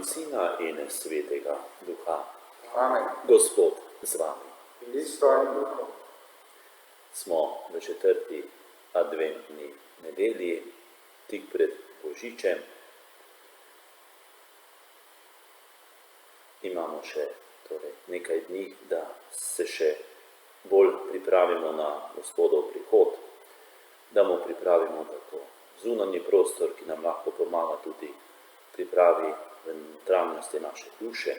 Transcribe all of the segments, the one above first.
in Sina in Svetega Duha. Amen. Gospod z vami. In s tvojim duhom. Smo v 4. adventni nedelji, tik pred Božičem. Imamo še nekaj dni, da se še bolj pripravimo na Gospodov prihod, da mu pripravimo tako zunanji prostor, ki nam lahko pomaga tudi pripravi v notranjosti naše duše.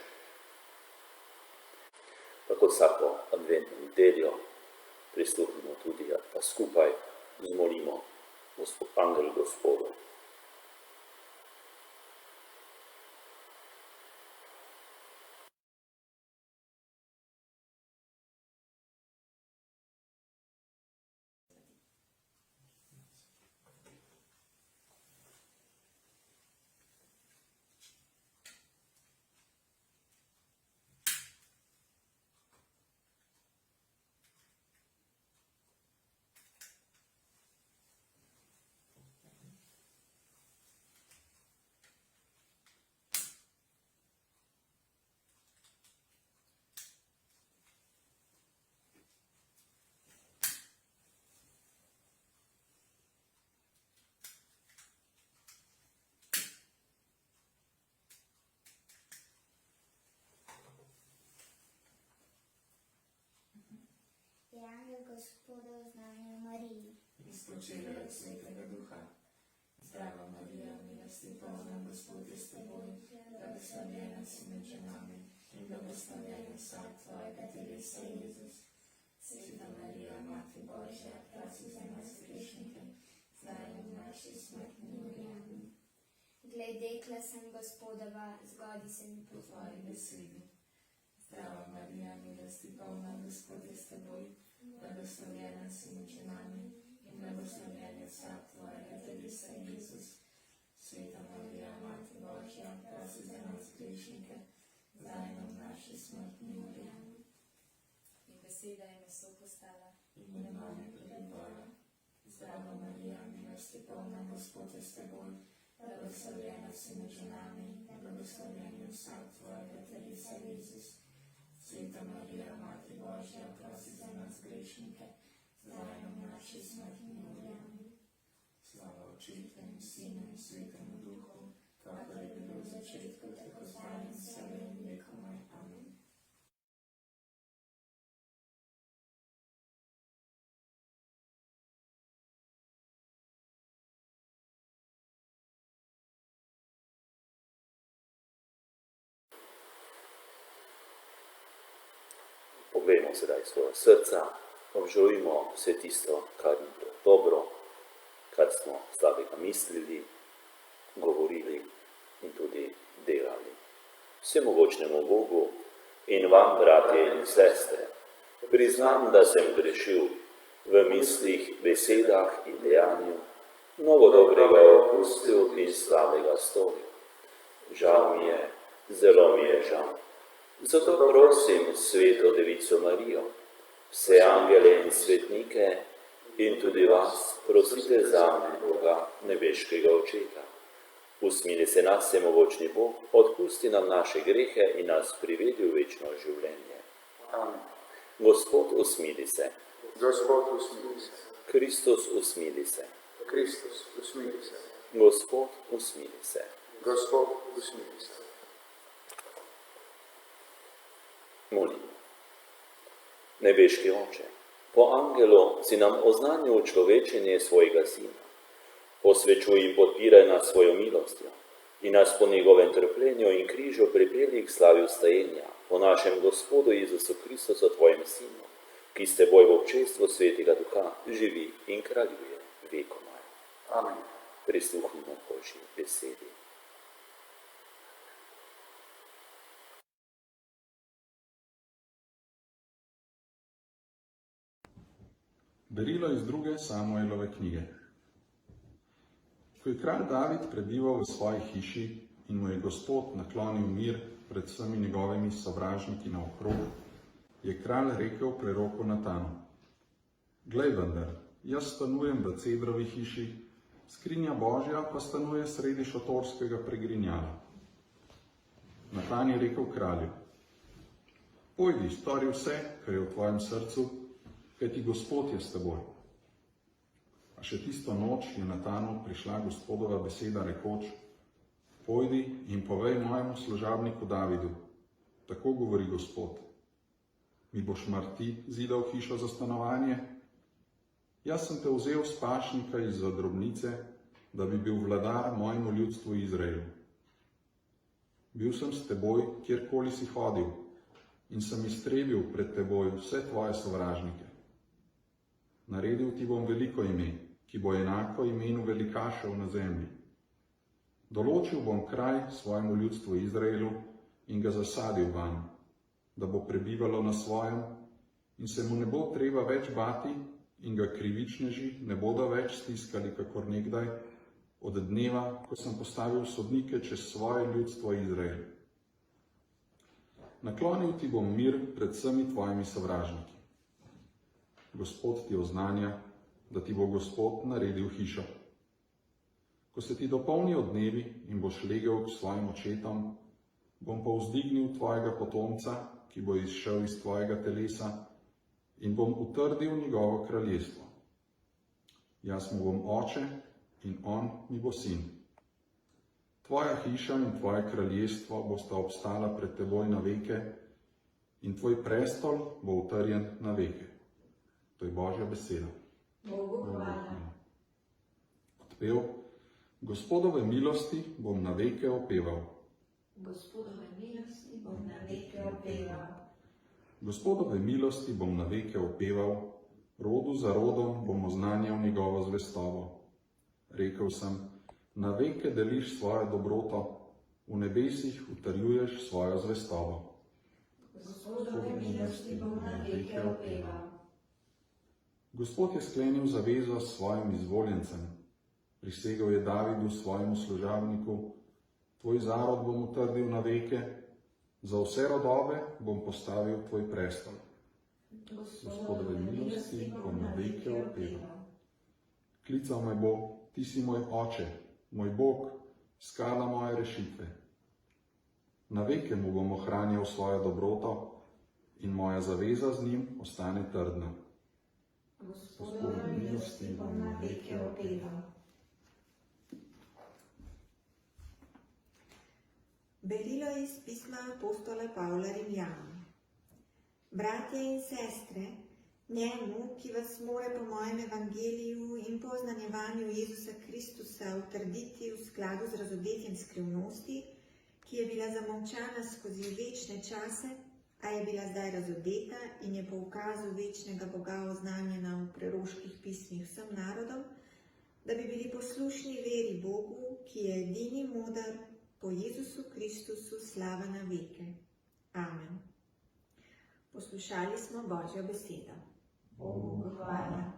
Tako vsako adventno nedeljo prisluhnimo tudi, pa skupaj zmolimo angel Gospodu. Je angel Gospodov z nami v Mariji. Izpočela od Svetega Duha. Zdrava Marija, milosti polna, Gospod je s teboj, blagoslovljena si med ženami in blagoslovljen sad tvojega telesa, Jezus. Sveta Marija, Mati Božja, prosi za nas grešnike, zdaj in v naši smrtni uri. Amen. Glej, dekla sem Gospodova, zgodi se mi Po tvoji besedi. Zdrava Marija, milosti polna, Gospod je s teboj, blagoslovljena si med ženami in blagoslovljen je sad tvojega telesa, Jezus. Sveta Marija, Mati Božja, prosi za nas grešnike, zdaj in v naši smrtni uri. Amen. In beseda je meso postala. In je name prebivala. Zdrava Marija, milosti polna, Gospod je s teboj, blagoslovljena si med ženami in blagoslovljen je sad tvojega telesa, Jezus. Sveta Marija, Mati Božja, prosi za nas grešnike, zdaj in v naši smrtni uri. Amen. Slava Očetu in Sinu in Svetemu Duhu, kakor je bilo v začetku, tako zdaj in vselej in vekomaj. Amen. Poglejmo sedaj svoje srca, obžalujmo vse tisto, kar ni bilo dobro, kar smo slabega mislili, govorili in tudi delali. Vsemogočnemu Bogu in vam, bratje in sestre, priznam, da sem grešil v mislih, besedah in dejanju, mnogo dobrega opustil in slabega storil. Žal mi je, zelo mi je žal. Zato prosim Sveto Devico Marijo, vse angele in svetnike in tudi vas, prosite zame, Boga, nebeškega Očeta. Usmili se nas, vsemogočni Bog, odpusti nam naše grehe in nas privedi v večno življenje. Amen. Gospod, usmili se. Gospod, usmili se. Kristus, usmili se. Kristus, usmili se. Gospod, usmili se. Gospod, usmili se. Molimo. Nebeški Oče, po angelu si nam oznanil človečenje svojega Sina. Posvečuj in podpiraj nas svojo milostjo in nas po njegovem trpljenju in križu pripelji k slavi vstajenja, po našem Gospodu Jezusu Kristusu, tvojem Sinu, ki s teboj v občestvu Svetega Duha živi in kraljuje vekomaj. Amen. Prisluhnimo Božji besedi. Berilo iz 2. Samuelove knjige. Ko je kralj David prebival v svoji hiši in mu je Gospod naklonil mir pred vsemi njegovimi sovražniki naokrog, je kralj rekel preroku Natanu: Glej vendar, jaz stanujem v cedrovi hiši, skrinja Božja pa stanuje sredi šotorskega pregrinjala. Natan je rekel kralju: Pojdi, stori vse, kar je v tvojem srcu, kajti Gospod je s teboj. A še tisto noč je Natanu prišla Gospodova beseda rekoč: Pojdi in povej mojemu služabniku Davidu, tako govori Gospod. Mi boš mar ti zidal hišo za stanovanje? Jaz sem te vzel s pašnika izza drobnice, da bi bil vladar mojemu ljudstvu Izraelu. Bil sem s teboj, kjerkoli si hodil, in sem iztrebil pred teboj vse tvoje sovražnike. Naredil ti bom veliko ime, ki bo enako imenu velikašev na zemlji. Določil bom kraj svojemu ljudstvu Izraelu in ga zasadil vanj, da bo prebivalo na svojem in se mu ne bo treba več bati in ga krivičneži ne bodo več stiskali kakor nekdaj, od dneva, ko sem postavil sodnike čez svoje ljudstvo Izrael. Naklonil ti bom mir pred vsemi tvojimi sovražniki. Gospod ti oznanja, da ti bo Gospod naredil hišo. Ko se ti dopolnijo dnevi in boš legel k svojim očetom, bom povzdignil tvojega potomca, ki bo izšel iz tvojega telesa, in bom utrdil njegovo kraljestvo. Jaz mu bom oče in on mi bo sin. Tvoja hiša in tvoje kraljestvo bosta obstala pred teboj na veke in tvoj prestol bo utrjen na veke. To je Božja beseda. Bogu hvala. Odpev: Gospodove milosti bom na veke opeval. Gospodove milosti bom na veke opeval. Gospodove milosti bom na veke opeval, rodu za rodom bom oznanjal njegovo zvestobo. Rekel sem: na veke deliš svojo dobroto, v nebesih utrjuješ svojo zvestobo. Gospodove milosti bom na veke opeval. Gospod je sklenil zavezo s svojim izvoljencem. Prisegel je Davidu, svojemu služabniku: tvoj zarod bom utrdil na veke, za vse rodove bom postavil tvoj prestol. Gospodove milosti bom na veke opeval. Klical me bo: ti si moj oče, moj Bog, skala moje rešitve. Na veke mu bom ohranjal svojo dobroto in moja zaveza z njim ostane trdna. Gospodove milosti bom na veke opeval. Berilo iz pisma apostola Pavla Rimljanom. Bratje in sestre, njemu, ki vas mora po mojem evangeliju in po oznanjevanju Jezusa Kristusa utrditi v skladu z razodetjem skrivnosti, ki je bila zamolčana skozi večne čase, a je bila zdaj razodeta in je po ukazu večnega Boga oznanjena v preroških pismih vsem narodom, da bi bili poslušni veri Bogu, ki je edini moder, po Jezusu Kristusu slava na veke. Amen. Poslušali smo Božjo besedo. Bogu hvala.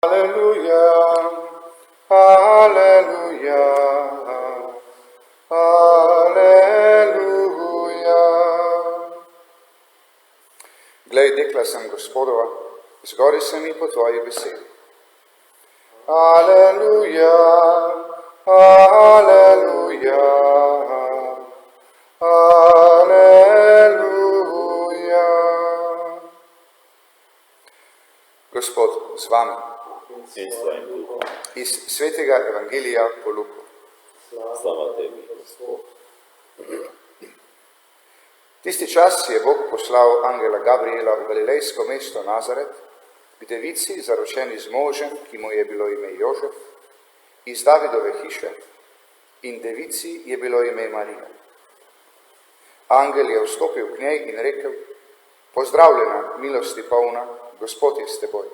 Aleluja, aleluja, aleluja. Glej, dekla sem Gospodova, zgodi se mi po tvoji besedi. Aleluja, aleluja, aleluja. Gospod z vami. In s tvojim duhom. Iz svetega evangelija po Luku. Slava tebi, Gospod. Tisti čas je Bog poslal angela Gabriela v galilejsko mesto Nazaret, k devici, zaročeni z možem, ki mu je bilo ime Jožef, iz Davidove hiše, in devici je bilo ime Marija. Angel je vstopil k njej in rekel: pozdravljena, milosti polna, Gospod je s teboj.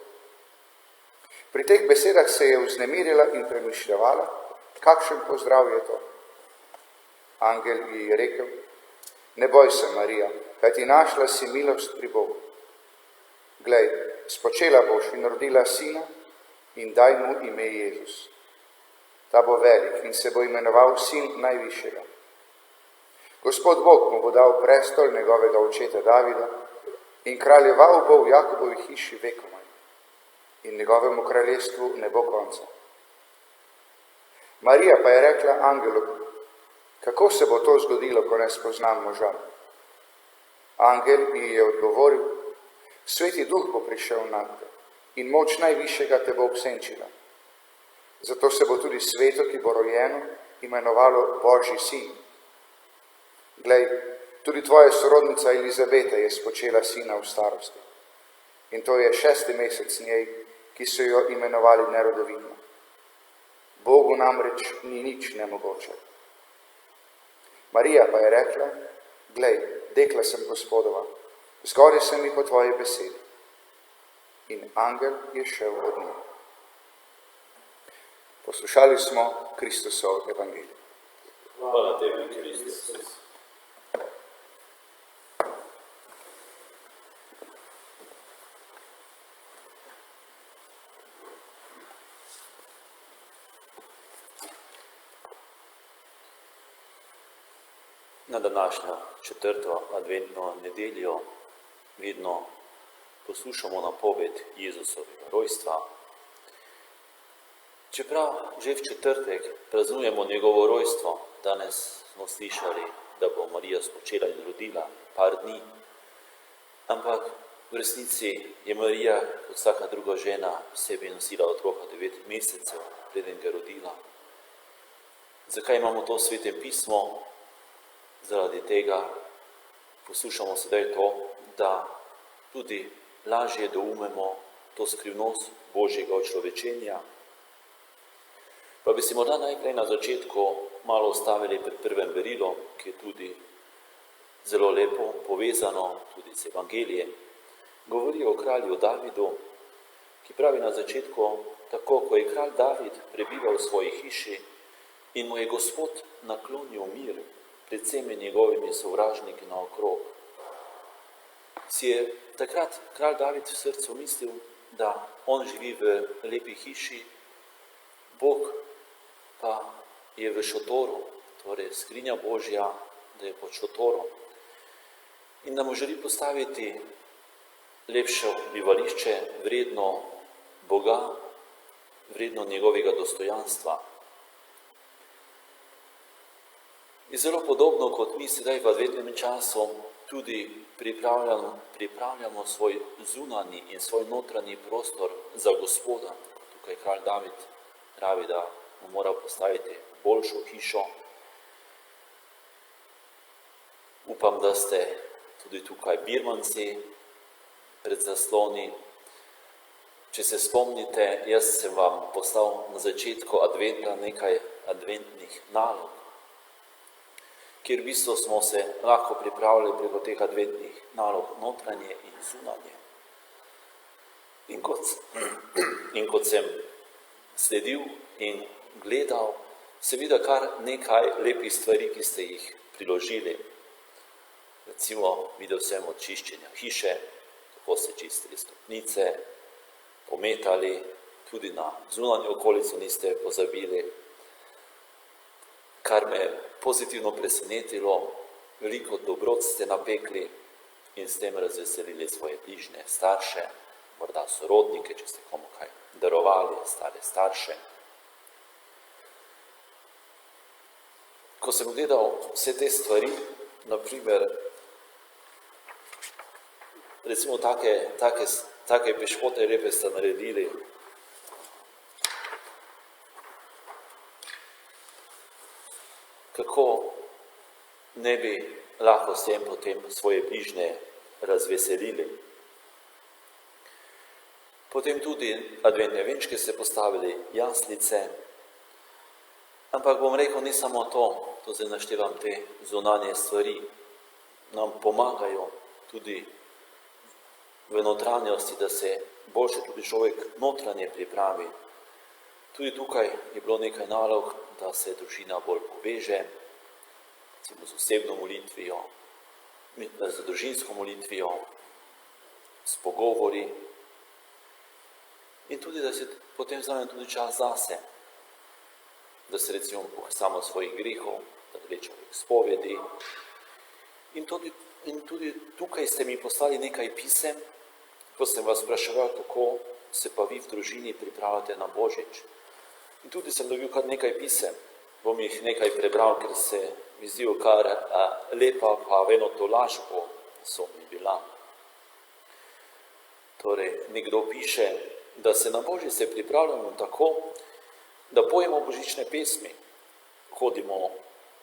Pri teh besedah se je vznemirila in premišljevala, kakšen pozdrav je to. Angel ji je rekel: ne boj se, Marija, kajti našla si milost pri Bogu. Glej, spočela boš in rodila sina in daj mu ime Jezus. Ta bo velik in se bo imenoval sin najvišjega. Gospod Bog mu bo dal prestol njegovega očeta Davida in kraljeval bo v Jakobovi hiši vekomaj in njegovemu kraljestvu ne bo konca. Marija pa je rekla angelu, kako se bo to zgodilo, ko ne spoznam moža? Angel ji je odgovoril, Sveti Duh bo prišel nad te in moč najvišjega te bo obsenčila. Zato se bo tudi sveto, ki bo rojeno, imenovalo Božji sin. Glej, tudi tvoja sorodnica Elizabeta je spočela sina v starosti. In to je 6. mesec njej, ki so jo imenovali nerodovitna. Bogu namreč ni nič nemogoče. Marija pa je rekla, glej, dekla sem Gospodova, zgodi se mi po tvoji besedi. In angel je šel od nje. Poslušali smo Kristusov evangelij. Hvala tebi, Kristus. Na današnjo 4. adventno nedeljo vedno poslušamo napoved Jezusovega rojstva. Čeprav že v četrtek praznujemo njegovo rojstvo, danes smo slišali, da bo Marija spočela in rodila par dni, ampak v resnici je Marija, kot vsaka druga žena, v sebi nosila otroka 9 mesecev, preden ga rodila. Zakaj imamo to v Svetem pismu? Zaradi tega poslušamo sedaj to, da tudi lažje doumemo to skrivnost Božjega očlovečenja. Pa bi si morda najprej na začetku malo ustavili pred prvem berilom, ki je tudi zelo lepo povezano tudi z evangelijem. Govori o kralju Davidu, ki pravi na začetku, tako ko je kralj David prebival v svoji hiši in mu je Gospod naklonil mir pred vsemi njegovimi sovražniki naokrog. Si je takrat kralj David v srcu mislil, da on živi v lepi hiši, Bog pa je v šotoru, torej skrinja Božja, da je pod šotorom. In da mu želi postaviti lepše bivališče, vredno Boga, vredno njegovega dostojanstva. In zelo podobno, kot mi sedaj v adventnem času tudi pripravljamo svoj zunanji in svoj notranji prostor za Gospoda. Tukaj kralj David pravi, da mu mora postaviti boljšo hišo. Upam, da ste tudi tukaj birmanci pred zasloni. Če se spomnite, jaz sem vam poslal na začetku adventa nekaj adventnih nalog, kjer v bistvu smo se lahko pripravili preko teh adventnih nalog notranje in zunanje. In kot sem sledil in gledal, se vidi kar nekaj lepih stvari, ki ste jih priložili. Recimo, videl sem od čiščenja hiše, kako ste čistili stopnice, pometali, tudi na zunanjo okolico niste pozabili. Kar me pozitivno presenetilo, veliko dobrot ste napekli in s tem razveselili svoje bližnje, starše, morda sorodnike, če ste komu kaj darovali, stare starše. Ko sem gledal vse te stvari, naprimer, recimo take pešpote lepe ste naredili, kako ne bi lahko s tem potem svoje bližnje razveselili. Potem tudi adventne venčke ste postavili, jaslice, ampak bom rekel, ne samo to zdaj naštevam te zunanje stvari, nam pomagajo tudi v notranjosti, da se boljše tudi človek notranje pripravi. Tudi tukaj je bilo nekaj nalog, da se družina bolj poveže, recimo z osebno molitvijo, z družinsko molitvijo, s pogovori in tudi, da se potem vzame tudi čas zase, da se recimo samo svojih grehov, da gre človek spovedi in In tudi tukaj ste mi poslali nekaj pisem, ko sem vas spraševal, kako se pa vi v družini pripravljate na Božič. In tudi sem dobil kar nekaj pisem, bom jih nekaj prebral, ker se mi zdijo kar lepa, pa eno tolažbo so mi bila. Torej, nekdo piše, da se na Božič se pripravljamo tako, da pojemo božične pesmi, hodimo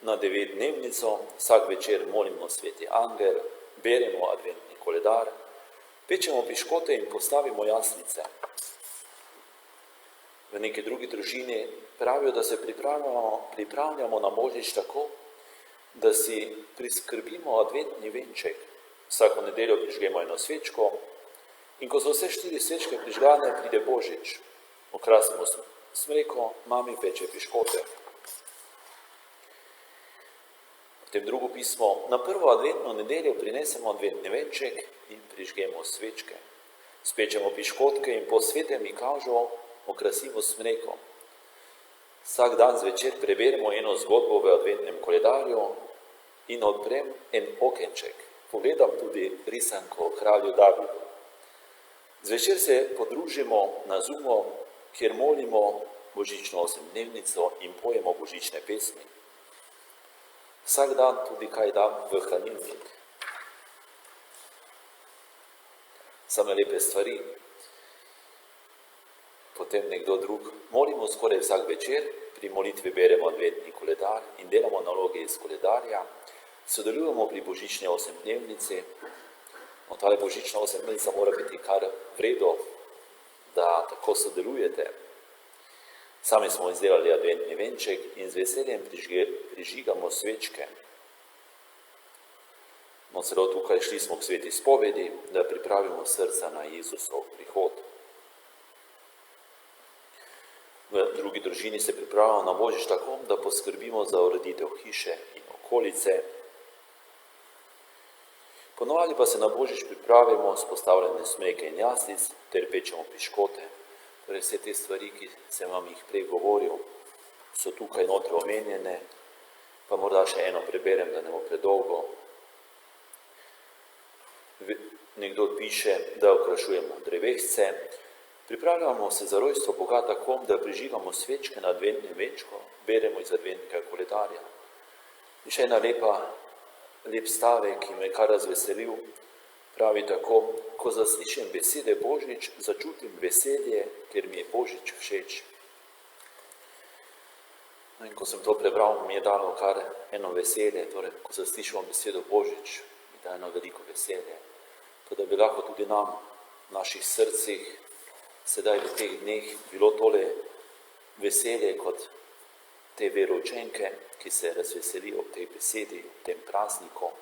na 9-dnevnico, vsak večer molimo Sveti Angel, beremo adventni koledar, pečemo piškote in postavimo jaslice. V neki drugi družini pravijo, da se pripravljamo na Božič tako, da si priskrbimo adventni venček. Vsako nedeljo prižgemo eno svečko in ko so vse 4 svečke prižgane, pride Božič. Okrasimo smreko, mami peče piškote. V tem drugo pismo, na prvo adventno nedeljo prinesemo adventni venček in prižgemo svečke. Spečemo piškotke in po svetem mikavžu okrasimo smreko. Vsak dan zvečer preberemo eno zgodbo v adventnem koledarju in odprem en okenček. Pogledam tudi risanko o kralju Davidu. Zvečer se podružimo na Zoomu, kjer molimo božično osemdnevnico in pojemo božične pesmi. Vsak dan tudi kaj dam v hranilnik. Same lepe stvari. Potem nekdo drug. Molimo skoraj vsak večer, pri molitvi beremo adventni koledar in delamo naloge iz koledarja. Sodelujemo pri božični osemdnevnici. Tale božična osemdnevnica mora biti kar vredo, da tako sodelujete. Sami smo izdelali adventni venček in z veseljem prižigamo svečke. No, celo tukaj šli smo k sveti spovedi, da pripravimo srca na Jezusov prihod. V drugi družini se pripravljamo na Božič tako, da poskrbimo za ureditev hiše in okolice. Ponovadi pa se na Božič pripravimo s postavljanjem smreke in jaslic ter pečemo piškote. Torej vse te stvari, ki sem vam jih prej govoril, so tukaj notri omenjene, pa morda še eno preberem, da ne bo predolgo. Nekdo piše, da okrašujemo drevesce, pripravljamo se za rojstvo Boga tako, da prižigamo svečke na adventnem venčku, beremo iz adventnega koledarja. In še ena lep stavek, ki me kar razveselil, pravi tako, ko zaslišim besede Božič, začutim veselje, ker mi je Božič všeč. No in ko sem to prebral, mi je dalo kar eno veselje, torej ko zaslišimo besedo Božič, mi da eno veliko veselje. To, da bi lahko tudi nam, v naših srcih, sedaj v teh dneh bilo tole veselje kot te veroučenke, ki se razveselijo ob tej besedi, ob tem prazniku.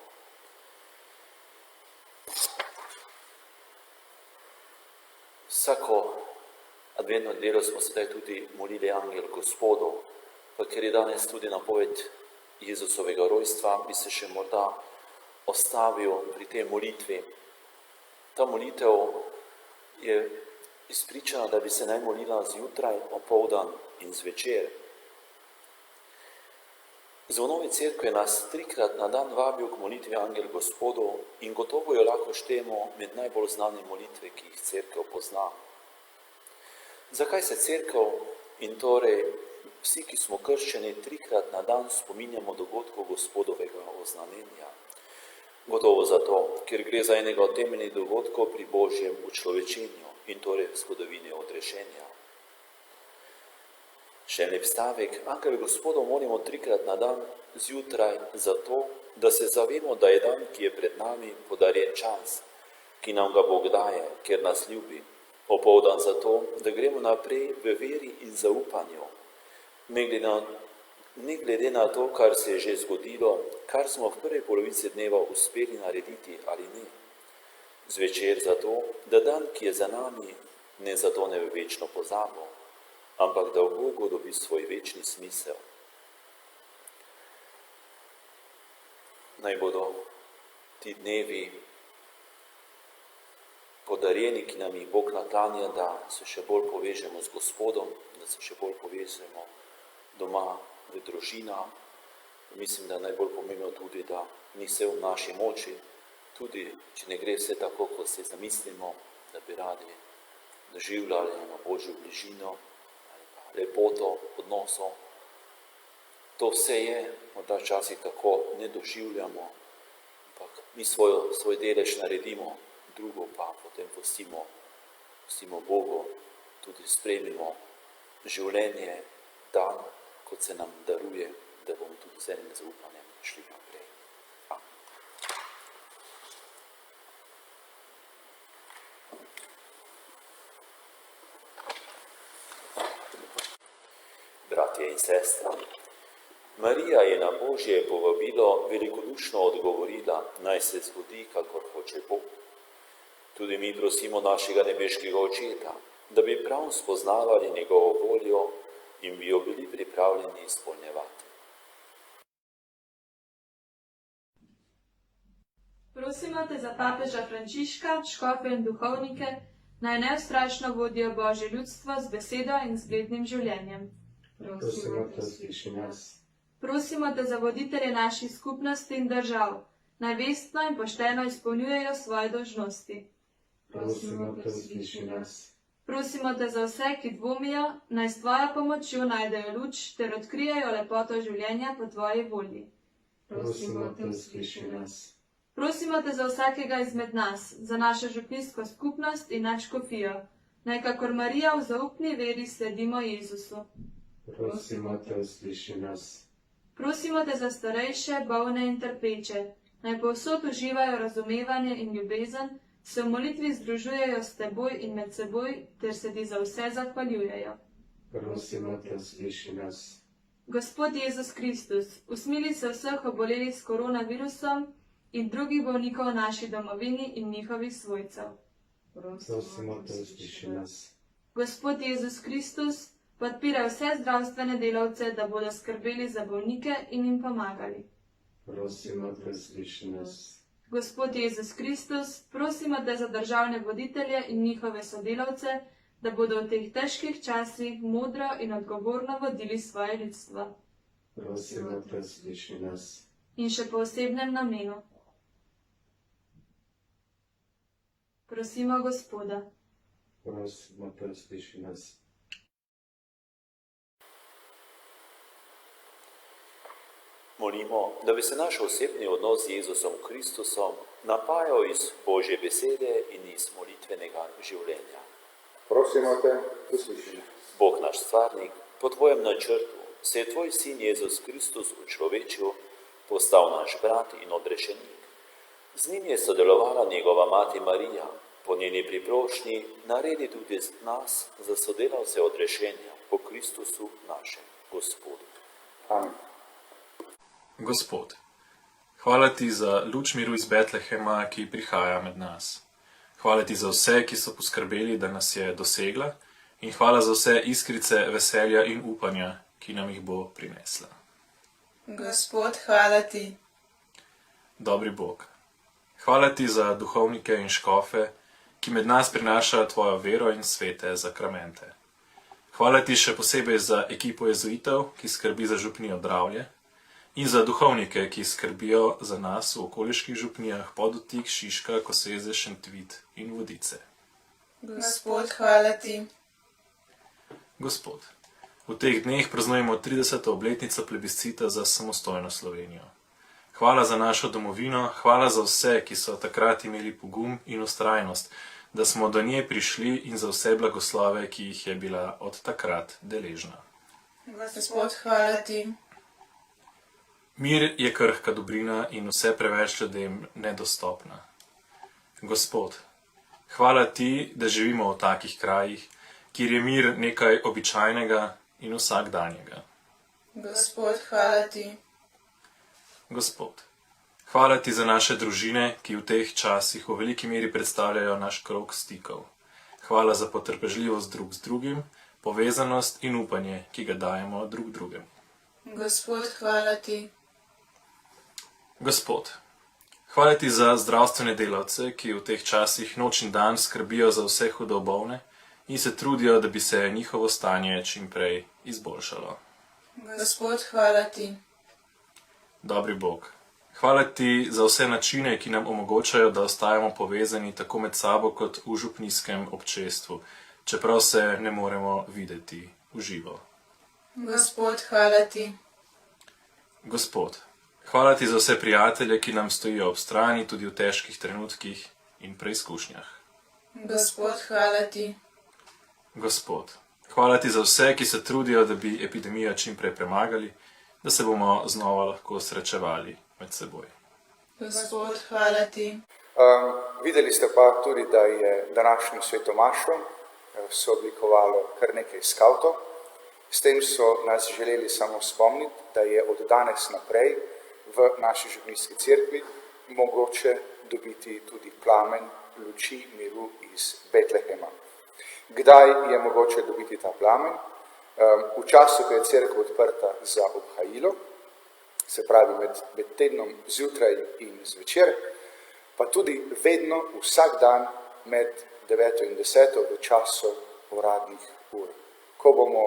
Vsako adventno nedeljo smo sedaj tudi molili Angel Gospodu, pa ker je danes tudi napoved Jezusovega rojstva, bi se še morda ostavil pri tej molitvi. Ta molitev je izpričana, da bi se naj molila zjutraj, opoldan in zvečer. Zvonovi cerkve nas 3-krat na dan vabijo k molitvi Angel Gospodu in gotovo jo lahko štejemo med najbolj znane molitve, ki jih cerkev pozna. Zakaj se cerkev in torej vsi, ki smo krščeni, 3-krat na dan spominjamo dogodkov Gospodovega oznanjenja? Gotovo zato, ker gre za enega od temeljnih dogodkov pri Božjem učlovečenju in torej v zgodovini odrešenja. Še lep stavek, Angel Gospodov molimo 3-krat na dan zjutraj zato, da se zavemo, da je dan, ki je pred nami, podarjen čas, ki nam ga Bog daje, ker nas ljubi. Opoldan zato, da gremo naprej v veri in zaupanju, ne glede na to, kar se je že zgodilo, kar smo v prvi polovici dneva uspeli narediti ali ne. Zvečer zato, da dan, ki je za nami, ne zatone v večno pozabo, ampak da v Bogu dobi svoj večni smisel. Naj bodo ti dnevi podarjeni, ki nam jih Bog naklanja, da se še bolj povežemo z Gospodom, da se še bolj povežemo doma v družina. Mislim, da je najbolj pomembno tudi, da ni vse v naši moči, tudi če ne gre vse tako, kot si zamislimo, da bi radi doživljali eno Božjo bližino ali pa lepoto odnosov. To vse je, morda včasih tako ne doživljamo, ampak mi svoj delež naredimo, drugo pa potem pustimo Bogu, tudi sprejmimo življenje dan, kot se nam daruje, da bomo tudi z enim zaupanjem šli naprej. Amen. Bratje in sestre, Marija je na Božje povabilo velikodušno odgovorila, naj se zgodi, kakor hoče Bog. Tudi mi prosimo našega nebeškega Očeta, da bi prav spoznavali njegovo voljo in bi jo bili pripravljeni izpolnjevati. Prosimo te za papeža Frančiška, škofe in duhovnike, naj neustrašno vodijo Božje ljudstvo z besedo in zglednim življenjem. Prosimo te, usliši nas. Prosimo te za voditelje naših skupnosti in držav, naj vestno in pošteno izpolnjujejo svoje dolžnosti. Prosimo te, usliši nas. Prosimo te za vse, ki dvomijo, naj s tvojo pomočjo najdejo luč ter odkrijejo lepoto življenja po tvoji volji. Prosimo te, usliši nas. Prosimo te za vsakega izmed nas, za našo župnijsko skupnost in nadškofijo, naj kakor Marija v zaupni veri sledimo Jezusu. Prosimo te, usliši nas. Prosimo te za starejše, bolne in trpeče, naj povsod uživajo razumevanje in ljubezen, se v molitvi združujejo s teboj in med seboj, ter se ti za vse zahvaljujejo. Prosimo te, usliši nas. Gospod Jezus Kristus, usmili se vseh obolelih s koronavirusom in drugih bolnikov v naši domovini in njihovih svojcev. Prosimo te, usliši nas. Gospod Jezus Kristus, podpiraj vse zdravstvene delavce, da bodo skrbeli za bolnike in jim pomagali. Prosimo te, usliši nas. Gospod Jezus Kristus, prosimo te za državne voditelje in njihove sodelavce, da bodo v teh težkih časih modro in odgovorno vodili svoje ljudstvo. Prosimo te, usliši nas. In še po osebnem namenu. Prosimo Gospoda. Prosimo te, usliši nas. Molimo, da bi se naš osebni odnos z Jezusom Kristusom napajal iz Božje besede in iz molitvenega življenja. Prosimo te, usliši nas. Bog naš stvarnik, po tvojem načrtu se je tvoj sin Jezus Kristus učlovečil, postal naš brat in odrešenik. Z njim je sodelovala njegova mati Marija, po njeni priprošnji naredi tudi nas za sodelavce odrešenja po Kristusu našem Gospodu. Amen. Gospod, hvala ti za luč miru iz Betlehema, ki prihaja med nas. Hvala ti za vse, ki so poskrbeli, da nas je dosegla, in hvala za vse iskrice veselja in upanja, ki nam jih bo prinesla. Gospod, hvala ti. Dobri Bog, hvala ti za duhovnike in škofe, ki med nas prinašajo tvojo vero in svete zakramente. Hvala ti še posebej za ekipo jezuitov, ki skrbi za župnijo Dravlje, in za duhovnike, ki skrbijo za nas v okoliških župnijah Podutik, Šiška, Koseze, Šentvid in Vodice. Gospod, hvala ti. Gospod, v teh dneh praznujemo 30. obletnico plebiscita za samostojno Slovenijo. Hvala za našo domovino, hvala za vse, ki so takrat imeli pogum in vztrajnost, da smo do nje prišli, in za vse blagoslove, ki jih je bila od takrat deležna. Gospod, hvala ti. Mir je krhka dobrina in vse preveč ljudem nedostopna. Gospod, hvala ti, da živimo v takih krajih, kjer je mir nekaj običajnega in vsakdanjega. Gospod, hvala ti. Gospod, hvala ti za naše družine, ki v teh časih v veliki meri predstavljajo naš krog stikov. Hvala za potrpežljivost drug z drugim, povezanost in upanje, ki ga dajemo drug drugemu. Gospod, hvala ti. Gospod, hvala ti za zdravstvene delavce, ki v teh časih noč in dan skrbijo za vse hudo bolne in se trudijo, da bi se njihovo stanje čim prej izboljšalo. Gospod, hvala ti. Dobri Bog, Hvala ti za vse načine, ki nam omogočajo, da ostajamo povezani tako med sabo kot v župnijskem občestvu, čeprav se ne moremo videti v živo. Gospod, hvala ti. Gospod, hvala ti za vse prijatelje, ki nam stojijo ob strani tudi v težkih trenutkih in preizkušnjah. Gospod, hvala ti. Gospod, hvala ti za vse, ki se trudijo, da bi epidemijo čim prej premagali, da se bomo znova lahko srečevali med seboj. Gospod, hvala ti. Videli ste pa tudi, da je današnjo svetomašo sooblikovalo kar nekaj skavtov. S tem so nas želeli samo spomniti, da je od danes naprej v naši župnijski cerkvi mogoče dobiti tudi plamen luči miru iz Betlehema. Kdaj je mogoče dobiti ta plamen? V času, ko je cerkev odprta za obhajilo, se pravi med tednom zjutraj in zvečer, pa tudi vedno, vsak dan med 9 in 10 v času uradnih ur. Ko bomo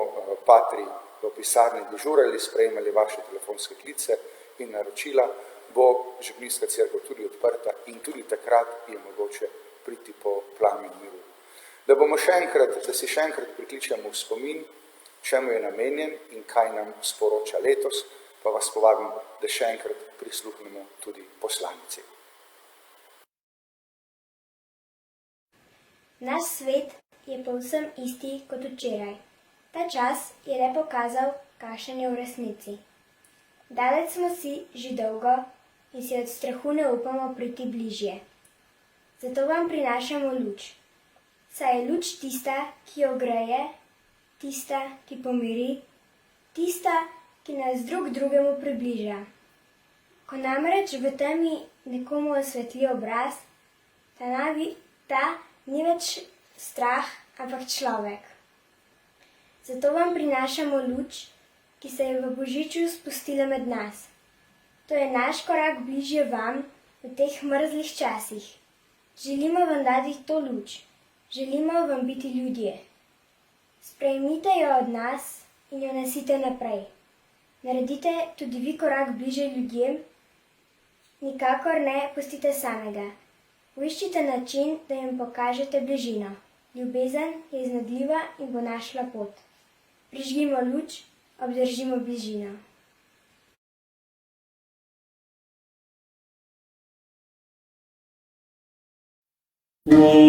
patri v pisarni dežurali, sprejemali vaše telefonske klice in naročila, bo župnijska cerkev tudi odprta in tudi takrat je mogoče priti po plamen miru. Da si še enkrat prikličemo v spomin, čemu je namenjen in kaj nam sporoča letos, pa vas povabim, da še enkrat prisluhnemo tudi poslanici. Naš svet je povsem isti kot včeraj. Ta čas je le pokazal, kakšen je v resnici. Daleč smo si že dolgo in si od strahu ne upamo priti bližje. Zato vam prinašamo luč. Saj je luč tista, ki ogreje, tista, ki pomiri, tista, ki nas drug drugemu približa. Ko namreč v temi nekomu osvetli obraz, ta ni več strah, ampak človek. Zato vam prinašamo luč, ki se je v božiču spustila med nas. To je naš korak bližje vam v teh mrzlih časih. Želimo vam dati to luč. Želimo vam biti ljudje. Sprejmite jo od nas in jo nesite naprej. Naredite tudi vi korak bliže ljudem, nikakor ne pustite samega. Poiščite način, da jim pokažete bližino. Ljubezen je iznajdljiva in bo našla pot. Prižgimo luč, obdržimo bližino. Yeah.